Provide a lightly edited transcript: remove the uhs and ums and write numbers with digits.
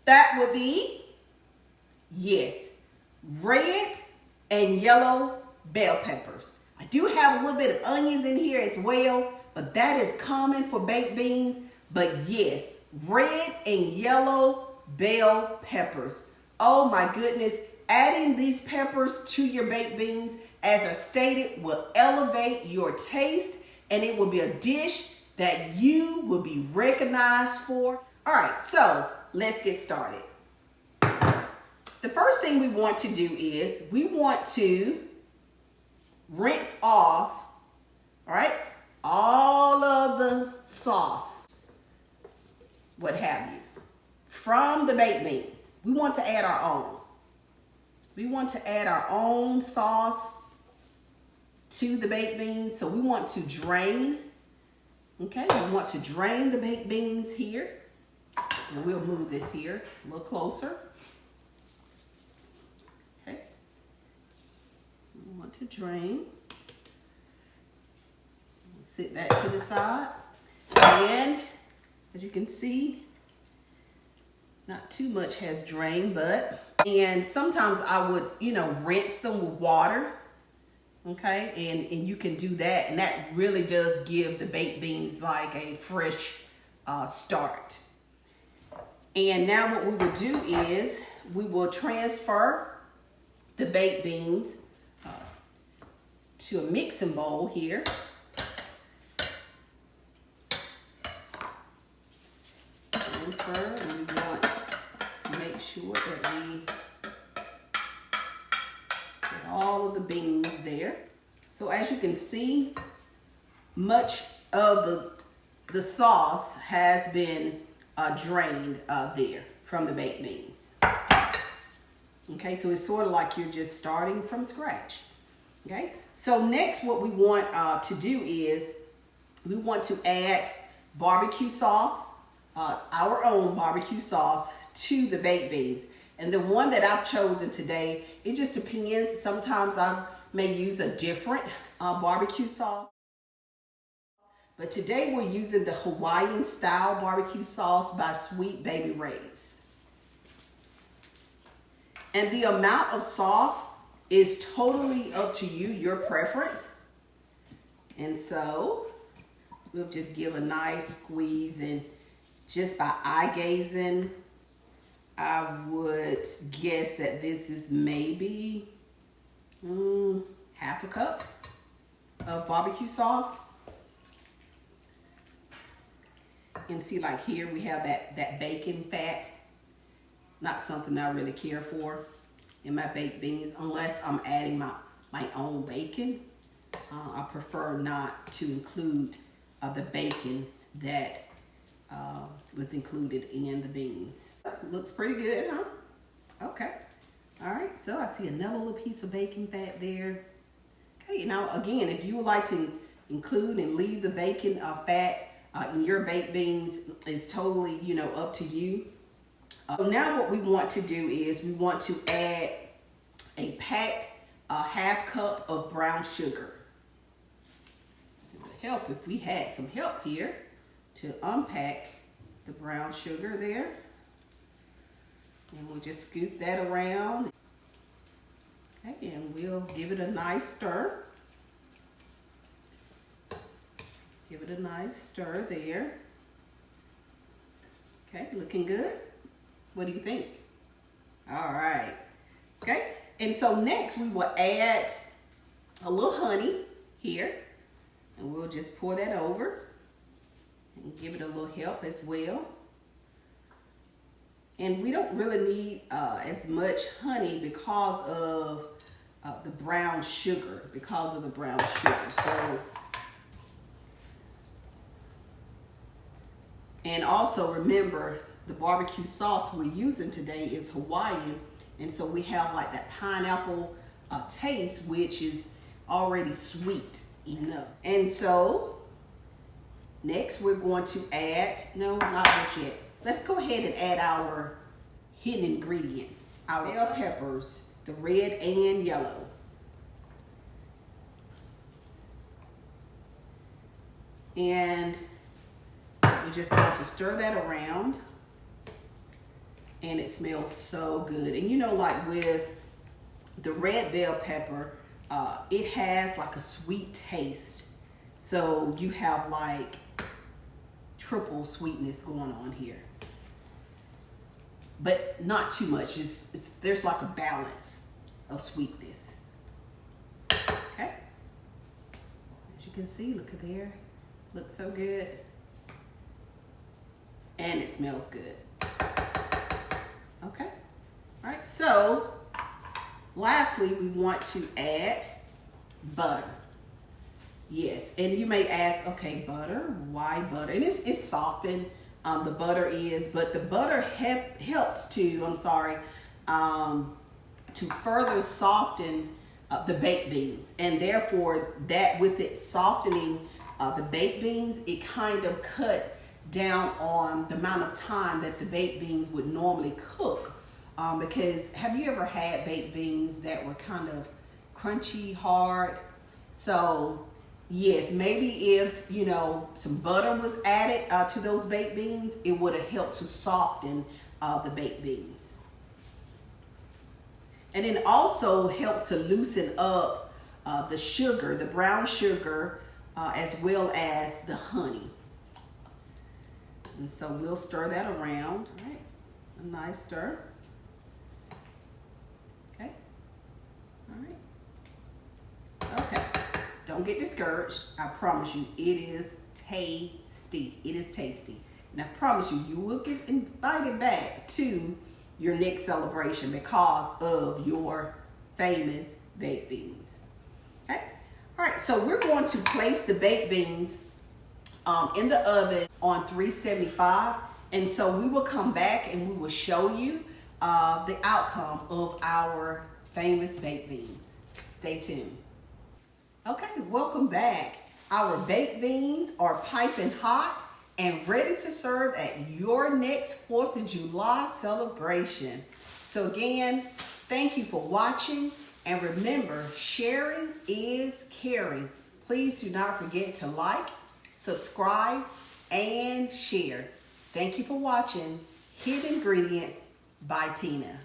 That would be, yes, red and yellow bell peppers. I do have a little bit of onions in here as well, but that is common for baked beans. But yes, red and yellow bell peppers. Oh my goodness, adding these peppers to your baked beans, as I stated, will elevate your taste, and it will be a dish that you will be recognized for. All right, so let's get started. The first thing we want to do is we want to rinse off, all right, all of the sauce, what have you, from the baked beans. We want to add our own. We want to add our own sauce to the baked beans. So we want to drain, okay, we want to drain the baked beans here. And we'll move this here a little closer. Okay. We want to drain. Sit that to the side. And as you can see, not too much has drained, and sometimes I would, rinse them with water. Okay, and you can do that, and that really does give the baked beans like a fresh start. And now what we will do is we will transfer the baked beans to a mixing bowl here. Transfer, and we want to make sure that we get all of the beans there. So as you can see, much of the sauce has been drained there from the baked beans. Okay, so it's sort of like you're just starting from scratch. Okay, so next what we want to do is we want to add barbecue sauce, our own barbecue sauce, to the baked beans. And the one that I've chosen today, it just depends. Sometimes I may use a different barbecue sauce. But today we're using the Hawaiian style barbecue sauce by Sweet Baby Ray's. And the amount of sauce is totally up to you, your preference. And so we'll just give a nice squeeze, and just by eye gazing, I would guess that this is maybe half a cup of barbecue sauce. And see, like here we have that bacon fat. Not something I really care for in my baked beans unless I'm adding my own bacon. I prefer not to include the bacon that was included in the beans. Looks pretty good, huh? Okay. All right, so I see another little piece of bacon fat there. Okay, now again, if you would like to include and leave the bacon fat in your baked beans, is totally, up to you. So now what we want to do is we want to add a packed half cup of brown sugar. It would help if we had some help here to unpack the brown sugar there. And we'll just scoop that around. Okay, and we'll give it a nice stir. Give it a nice stir there. Okay, looking good. What do you think? All right. Okay, and so next we will add a little honey here, and we'll just pour that over and give it a little help as well. And we don't really need as much honey because of the brown sugar, So, and also remember, the barbecue sauce we're using today is Hawaiian, and so we have like that pineapple taste, which is already sweet enough. And so next we're going to add, no, not just yet. Let's go ahead and add our hidden ingredients. Our bell peppers, the red and yellow. And we're just going to stir that around. and it smells so good. And you know, like with the red bell pepper, it has like a sweet taste. So you have like triple sweetness going on here. But not too much. There's like a balance of sweetness. Okay. As you can see, look at there. Looks so good. And it smells good. Okay. All right. So, lastly, we want to add butter. Yes. And you may ask, okay, butter, why butter? And it's softened. The butter is, but the butter helps to, to further soften the baked beans. And therefore, that with it softening the baked beans, it kind of cut down on the amount of time that the baked beans would normally cook. Because have you ever had baked beans that were kind of crunchy, hard? So yes, maybe if, you know, some butter was added to those baked beans, it would have helped to soften the baked beans. And it also helps to loosen up the sugar, the brown sugar, as well as the honey. And so we'll stir that around. All right, a nice stir. Okay, all right. Okay, don't get discouraged. I promise you, it is tasty. It is tasty. And I promise you, you will get invited back to your next celebration because of your famous baked beans. Okay, all right, so we're going to place the baked beans in the oven on 375, and so we will come back and we will show you the outcome of our famous baked beans. Stay tuned. Okay, welcome back. Our baked beans are piping hot and ready to serve at your next 4th of July celebration. So again, thank you for watching, and remember, sharing is caring. Please do not forget to like, subscribe, and share. Thank you for watching Hidden Ingredients by Tina.